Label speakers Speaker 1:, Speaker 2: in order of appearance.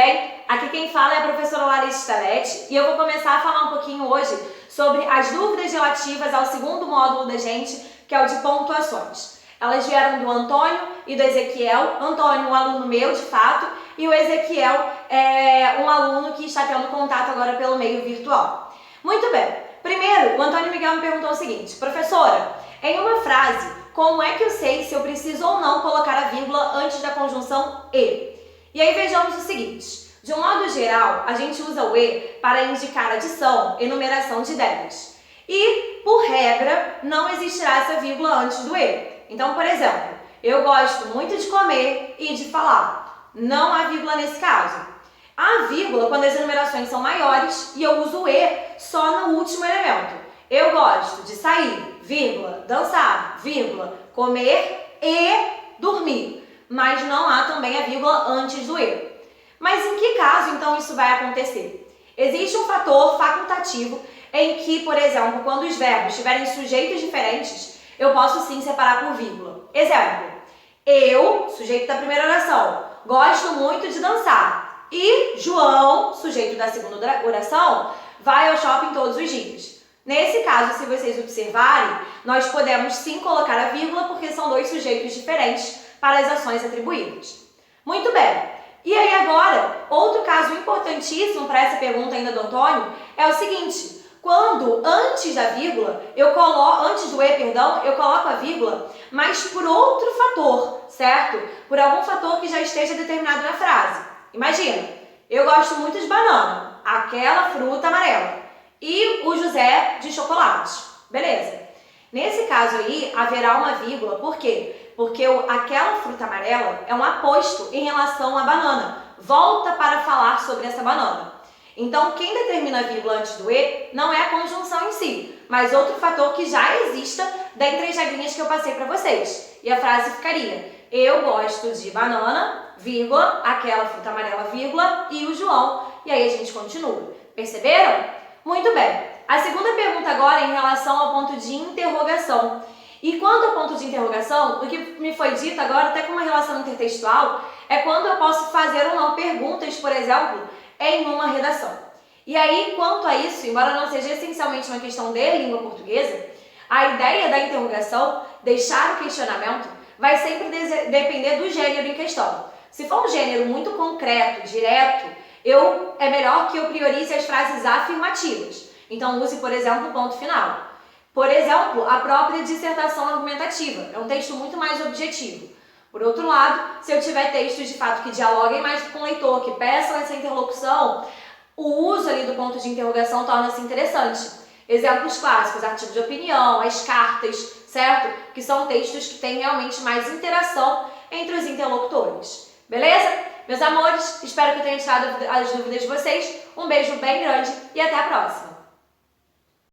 Speaker 1: bem? Aqui quem fala é a professora Larissa Stalletti e eu vou começar a falar um pouquinho hoje sobre as dúvidas relativas ao segundo módulo da gente, que é o de pontuações. Elas vieram do Antônio e do Ezequiel. Antônio, um aluno meu, de fato, e o Ezequiel é um aluno que está tendo contato agora pelo meio virtual. Muito bem. Primeiro, o Antônio Miguel me perguntou o seguinte: professora, em uma frase, como é que eu sei se eu preciso ou não colocar a vírgula antes da conjunção e? E aí vejamos o seguinte: de um modo geral, a gente usa o e para indicar adição, enumeração de ideias. E, por regra, não existirá essa vírgula antes do e. Então, por exemplo, eu gosto muito de comer e de falar. Não há vírgula nesse caso. Há vírgula quando as enumerações são maiores e eu uso o e só no último elemento. Eu gosto de sair, vírgula, dançar, vírgula, comer e dormir. Mas não há também a vírgula antes do e. Mas em que caso, então, isso vai acontecer? Existe um fator facultativo em que, por exemplo, quando os verbos tiverem sujeitos diferentes, eu posso sim separar por vírgula. Exemplo: eu, sujeito da primeira oração, gosto muito de dançar. E João, sujeito da segunda oração, vai ao shopping todos os dias. Nesse caso, se vocês observarem, nós podemos sim colocar a vírgula porque são dois sujeitos diferentes para as ações atribuídas. Muito bem. E aí agora, outro caso importantíssimo para essa pergunta ainda do Antônio é o seguinte: quando antes da vírgula, antes do e, eu coloco a vírgula, mas por outro fator, certo? Por algum fator que já esteja determinado na frase. Imagina, eu gosto muito de banana, aquela fruta amarela, e o José de chocolate. Beleza. Nesse caso aí, haverá uma vírgula, por quê? Porque aquela fruta amarela é um aposto em relação à banana. Volta para falar sobre essa banana. Então, quem determina a vírgula antes do e não é a conjunção em si, mas outro fator que já exista dentre as regrinhas que eu passei para vocês. E a frase ficaria: eu gosto de banana, vírgula, aquela fruta amarela, vírgula, e o João. E aí a gente continua. Perceberam? Muito bem. A segunda pergunta agora é em relação ao ponto de interrogação. E quanto ao ponto de interrogação, o que me foi dito agora, até com uma relação intertextual, é quando eu posso fazer ou não perguntas, por exemplo, em uma redação. E aí, quanto a isso, embora não seja essencialmente uma questão de língua portuguesa, a ideia da interrogação, deixar o questionamento, vai sempre depender do gênero em questão. Se for um gênero muito concreto, direto, é melhor que eu priorize as frases afirmativas. Então, use, por exemplo, o ponto final. Por exemplo, a própria dissertação argumentativa. É um texto muito mais objetivo. Por outro lado, se eu tiver textos de fato que dialoguem mais com o leitor, que peçam essa interlocução, o uso ali do ponto de interrogação torna-se interessante. Exemplos clássicos: artigos de opinião, as cartas, certo? Que são textos que têm realmente mais interação entre os interlocutores. Beleza? Meus amores, espero que eu tenha tirado as dúvidas de vocês. Um beijo bem grande e até a próxima!